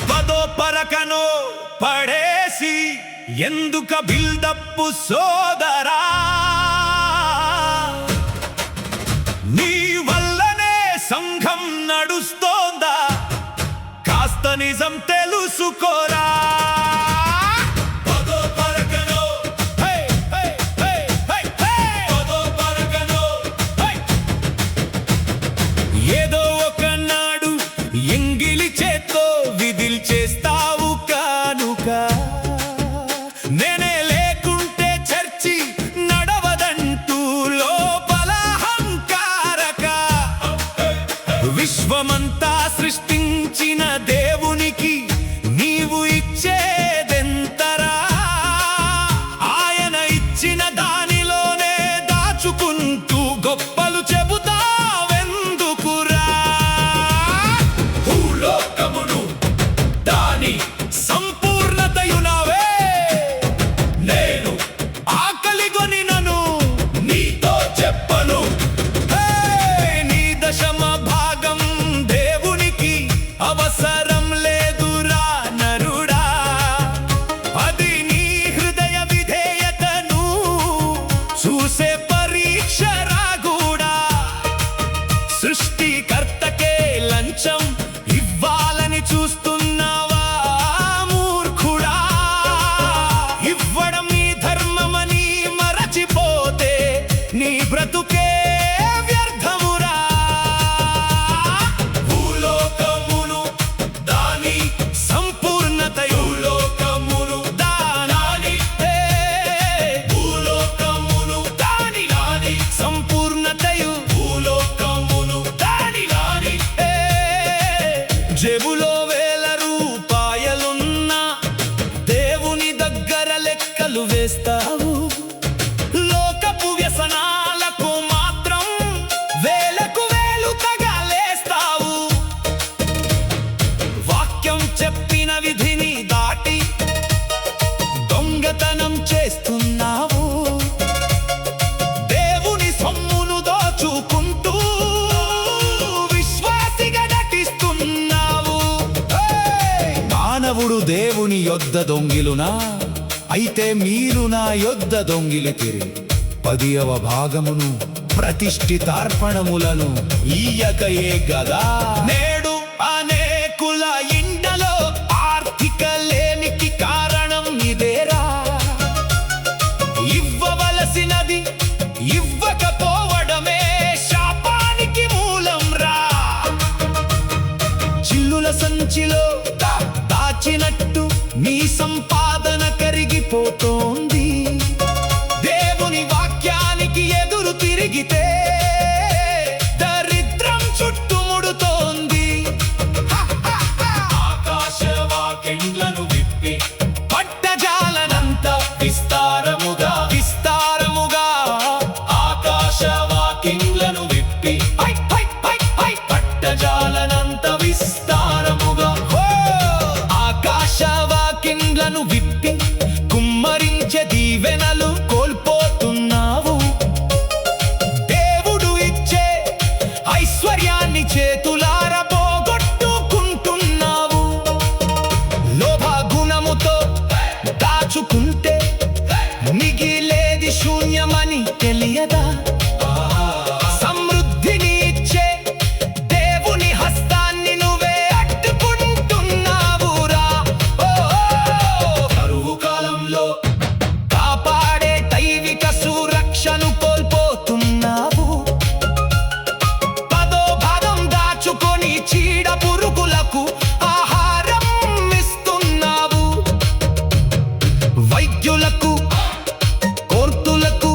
పదో పరకను పడేసి ఎందుక బిల్డప్పు సోదరా, నీ వల్లనే సంఘం నడుస్తోందా, కాస్త నిజం తెలుసుకోరా. ఏదో ఒకనాడు ఎంగిలి చేత్తో విధిల్ చేస్తావు కానుక, నేనే లేకుంటే చర్చి నడవదంటూ లోపల హంకారక. విశ్వమంతా సృష్టించిన దేవునికి నీవు ఇచ్చేదెంతరా, ఆయన ఇచ్చిన దానిలోనే దాచుకుంటూ గొప్పలు చెబుతావెందుకురా. భూలోకమును దాని సంపూర్ణతయునవే, నేను ఆకలిగొనినను నీతో చెప్పను. నీ దశమ భాగం దేవునికి అవసరం లేదురా నరుడా, అది నీ హృదయ విధేయతను చూసే పరీక్ష రాగూడా. సృష్టికర్తకే లంచం ఇవ్వాలని చూస్తున్నావా మూర్ఖుడా, ఇవ్వడం నీ ధర్మమని మరచిపోతే నీ బ్రతుకే వ్యర్థమురా. భూలోకమును దాని సంపూర్ణతయు, భూలోకమును దాని భూలోకమును దాని సంపూర్ణతయు, భూలోకమును దాని జేబులో 1000 రూపాయలున్నా దేవుని దగ్గర లెక్కలు వేస్తావు. లోకపు వ్యసనాలకు మాత్రం వేలకు వేలు తగాలేస్తావు. వాక్యం చెప్పిన విధిని దాటి దొంగతనం చేస్తున్నావు. దేవుని సొమ్మును దోచుకుంటూ విశ్వాసిగా నటిస్తున్నావు. మానవుడు దేవుని యొద్ద దొంగిలునా, అయితే మీరు నా యొద్ద దొంగిలితిరి. 10వ భాగమును ప్రతిష్ఠితార్పణములను ఈయకయే గదా. నేడు అనేకుల ఇండలో ఆర్థిక లేమికి కారణం ఇదేరా. ఇవ్వవలసినది ఇవ్వకపోవడమే శాపానికి మూలం రా. చిల్లుల సంచిలో దాచినట్టు నీ సంపాదన కరిగిపోతోంది. దేవుని వాక్యానికి ఎదురు తిరిగితే దరిద్రం చుట్టుముడుతోంది. ఆకాశవాకిండ్లను విప్పి పట్టజాలనంత విస్తారముగా ఆకాశవాకిండ్లను విప్పి పట్టజాలనంత విస్తారముగా ఆకాశవాకిండ్లను విప్పి కుమ్మరించే దీవెనలు కోల్పోతున్నావు. దేవుడు ఇచ్చే ఐశ్వర్యాన్ని చేతులార పోగొట్టుకుంటున్నావు. లోభ గుణముతో దాచుకుంటే మిగిలేది శూన్యమని తెలియదా. సమృద్ధిని ఇచ్చే దేవుని హస్తాన్ని నువ్వే అడ్డుకుంటున్నావురా. కరువు కాలంలో కాపాడే దైవిక సురక్షను కోల్పోతున్నావు. 10వ భాగం దాచుకొని చీడ పురుగులకు ఆహారం ఇస్తున్నావు. వైద్యులకు కోర్టులకు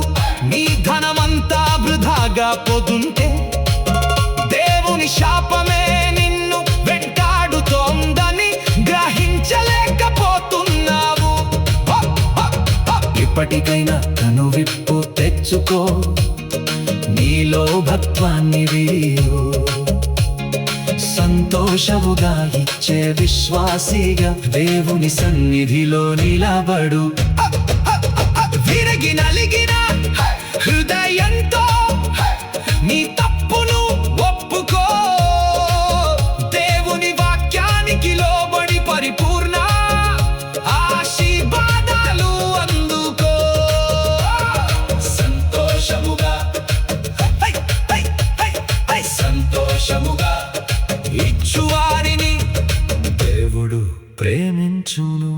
నీ ధనమంతా వృధాగా పోతుంటే దేవుని శాపమే నిన్ను వెంటాడుతోందని గ్రహించలేకపోతున్నావు. ఇప్పటికైనా కనువిప్పు తెచ్చుకో, నీలో భక్త్వాన్ని వీరు. సంతోషముగా ఇచ్చే విశ్వాసిగా దేవుని సన్నిధిలో నిలబడు. విరిగి నలిగిన ప్రేమించును.